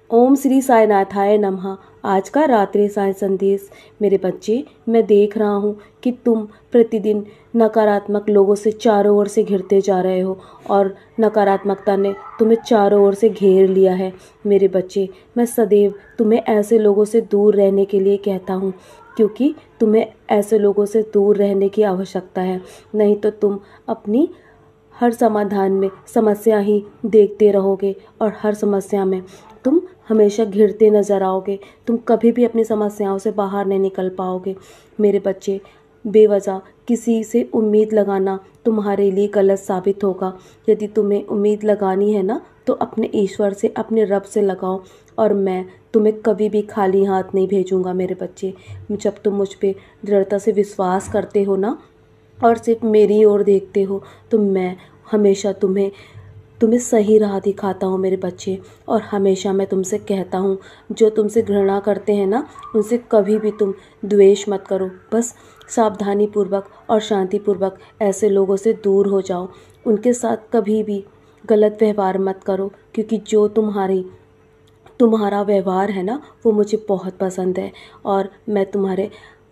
ओम श्री साईनाथाय नमः। आज का रात्रि साय संदेश। मेरे बच्चे, मैं देख रहा हूँ कि तुम प्रतिदिन नकारात्मक लोगों से चारों ओर से घिरते जा रहे हो और नकारात्मकता ने तुम्हें चारों ओर से घेर लिया है। मेरे बच्चे, मैं सदैव तुम्हें ऐसे लोगों से दूर रहने के लिए कहता हूँ, क्योंकि तुम्हें ऐसे लोगों से दूर रहने की आवश्यकता है। नहीं तो तुम अपनी हर समाधान में समस्या ही देखते रहोगे और हर समस्या में तुम हमेशा घिरते नजर आओगे। तुम कभी भी अपनी समस्याओं से बाहर नहीं निकल पाओगे। मेरे बच्चे, बेवजह किसी से उम्मीद लगाना तुम्हारे लिए गलत साबित होगा। यदि तुम्हें उम्मीद लगानी है ना, तो अपने ईश्वर से, अपने रब से लगाओ। और मैं तुम्हें कभी भी खाली हाथ नहीं भेजूंगा मेरे बच्चे। जब तुम मुझ पे दृढ़ता से विश्वास करते हो ना और सिर्फ मेरी ओर देखते हो, तो मैं हमेशा तुम्हें तुम्हें सही राह दिखाता हूँ मेरे बच्चे। और हमेशा मैं तुमसे कहता हूँ, जो तुमसे घृणा करते हैं ना, उनसे कभी भी तुम द्वेष मत करो। बस सावधानी पूर्वक और शांति पूर्वक ऐसे लोगों से दूर हो जाओ। उनके साथ कभी भी गलत व्यवहार मत करो, क्योंकि जो तुम्हारा व्यवहार है ना, वो मुझे बहुत पसंद है। और मैं तुम्हारे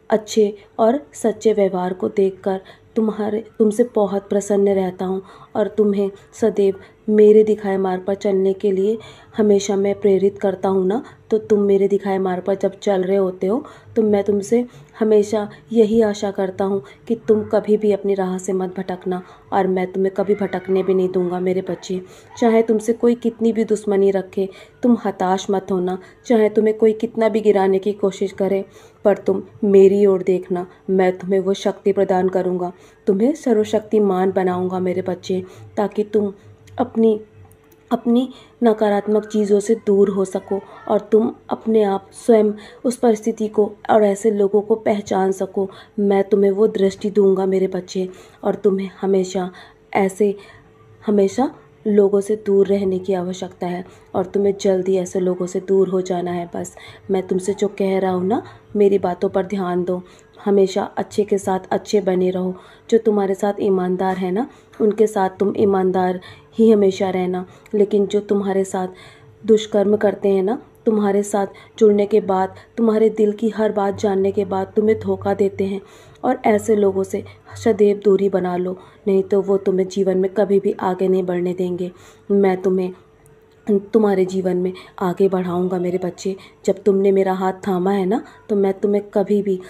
अच्छे और सच्चे व्यवहार को देखकर तुमसे बहुत प्रसन्न रहता हूँ। और तुम्हें सदैव मेरे दिखाए मार्ग पर चलने के लिए हमेशा मैं प्रेरित करता हूँ ना। तो तुम मेरे दिखाए मार्ग पर जब चल रहे होते हो, तो मैं तुमसे हमेशा यही आशा करता हूँ कि तुम कभी भी अपनी राह से मत भटकना। और मैं तुम्हें कभी भटकने भी नहीं दूंगा मेरे बच्चे। चाहे तुमसे कोई कितनी भी दुश्मनी रखे, तुम हताश मत होना। चाहे तुम्हें कोई कितना भी गिराने की कोशिश करे, पर तुम मेरी ओर देखना। मैं तुम्हें वो शक्ति प्रदान करूँगा, तुम्हें सर्वशक्तिमान बनाऊँगा मेरे बच्चे, ताकि तुम अपनी अपनी नकारात्मक चीज़ों से दूर हो सको और तुम अपने आप स्वयं उस परिस्थिति को और ऐसे लोगों को पहचान सको। मैं तुम्हें वो दृष्टि दूंगा मेरे बच्चे। और तुम्हें हमेशा लोगों से दूर रहने की आवश्यकता है और तुम्हें जल्दी ऐसे लोगों से दूर हो जाना है। बस मैं तुमसे जो कह रहा हूँ ना, मेरी बातों पर ध्यान दो। हमेशा अच्छे के साथ अच्छे बने रहो। जो तुम्हारे साथ ईमानदार है ना, उनके साथ तुम ईमानदार ही हमेशा रहना। लेकिन जो तुम्हारे साथ दुष्कर्म करते हैं ना, तुम्हारे साथ जुड़ने के बाद, तुम्हारे दिल की हर बात जानने के बाद तुम्हें धोखा देते हैं, और ऐसे लोगों से सदैव दूरी बना लो। नहीं तो वो तुम्हें जीवन में कभी भी आगे नहीं बढ़ने देंगे। मैं तुम्हें तुम्हारे जीवन में आगे बढ़ाऊंगा मेरे बच्चे। जब तुमने मेरा हाथ थामा है ना, तो मैं तुम्हें कभी भी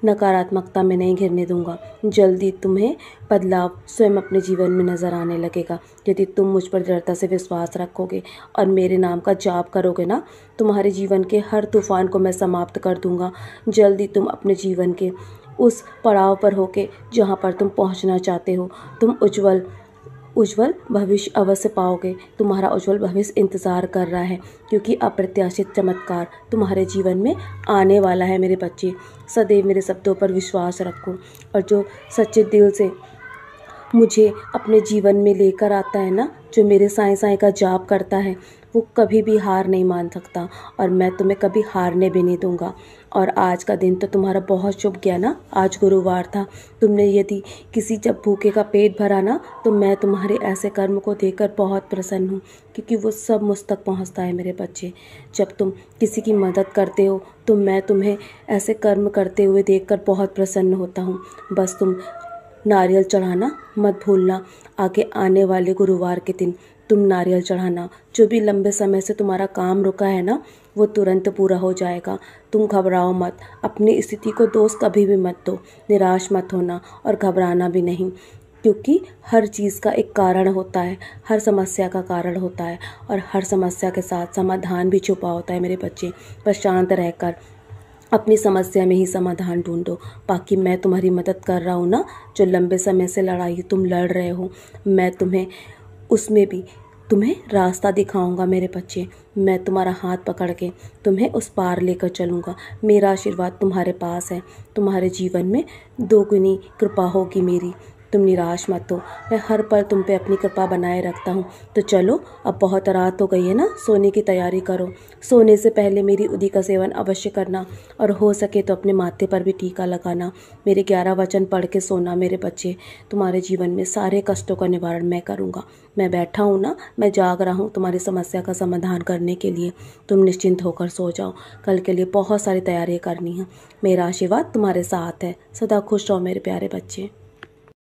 नकारात्मकता में नहीं घिरने दूंगा। जल्दी तुम्हें बदलाव स्वयं अपने जीवन में नज़र आने लगेगा, यदि तुम मुझ पर दृढ़ता से विश्वास रखोगे और मेरे नाम का जाप करोगे ना। तुम्हारे जीवन के हर तूफान को मैं समाप्त कर दूंगा। जल्दी तुम अपने जीवन के उस पड़ाव पर होके जहाँ पर तुम पहुँचना चाहते हो, तुम उज्जवल भविष्य अवश्य पाओगे। तुम्हारा उज्जवल भविष्य इंतज़ार कर रहा है, क्योंकि अप्रत्याशित चमत्कार तुम्हारे जीवन में आने वाला है मेरे बच्चे। सदैव मेरे शब्दों पर विश्वास रखो, और जो सच्चे दिल से मुझे अपने जीवन में लेकर आता है ना, जो मेरे साईं साईं का जाप करता है, वो कभी भी हार नहीं मान सकता। और मैं तुम्हें कभी हारने भी नहीं दूंगा। और आज का दिन तो तुम्हारा बहुत शुभ गया ना। आज गुरुवार था। तुमने यदि जब भूखे का पेट भरा ना, तो मैं तुम्हारे ऐसे कर्म को देखकर बहुत प्रसन्न हूँ, क्योंकि वो सब मुझ तक पहुँचता है मेरे बच्चे। जब तुम किसी की मदद करते हो, तो मैं तुम्हें ऐसे कर्म करते हुए देखकर बहुत प्रसन्न होता हूँ। बस तुम नारियल चढ़ाना मत भूलना। आगे आने वाले गुरुवार के दिन तुम नारियल चढ़ाना। जो भी लंबे समय से तुम्हारा काम रुका है ना, वो तुरंत पूरा हो जाएगा। तुम घबराओ मत, अपनी स्थिति को दोष कभी भी मत दो, निराश मत होना और घबराना भी नहीं, क्योंकि हर चीज़ का एक कारण होता है, हर समस्या का कारण होता है, और हर समस्या के साथ समाधान भी छुपा होता है मेरे बच्चे। बस शांत रहकर अपनी समस्या में ही समाधान ढूंढो। बाकी मैं तुम्हारी मदद कर रहा हूँ ना। जो लंबे समय से लड़ाई तुम लड़ रहे हो, मैं तुम्हें उसमें भी तुम्हें रास्ता दिखाऊंगा मेरे बच्चे। मैं तुम्हारा हाथ पकड़ के तुम्हें उस पार लेकर चलूँगा। मेरा आशीर्वाद तुम्हारे पास है। तुम्हारे जीवन में दोगुनी कृपा होगी मेरी। तुम निराश मत हो, मैं हर पल तुम पे अपनी कृपा बनाए रखता हूँ। तो चलो, अब बहुत रात हो गई है ना, सोने की तैयारी करो। सोने से पहले मेरी उदी का सेवन अवश्य करना, और हो सके तो अपने माथे पर भी टीका लगाना। मेरे 11 वचन पढ़ के सोना मेरे बच्चे। तुम्हारे जीवन में सारे कष्टों का निवारण मैं करूँगा। मैं बैठा हूँ ना, मैं जाग रहा हूँ तुम्हारी समस्या का समाधान करने के लिए। तुम निश्चिंत होकर सो जाओ, कल के लिए बहुत सारी तैयारियाँ करनी है। मेरा आशीर्वाद तुम्हारे साथ है। सदा खुश रहो मेरे प्यारे बच्चे।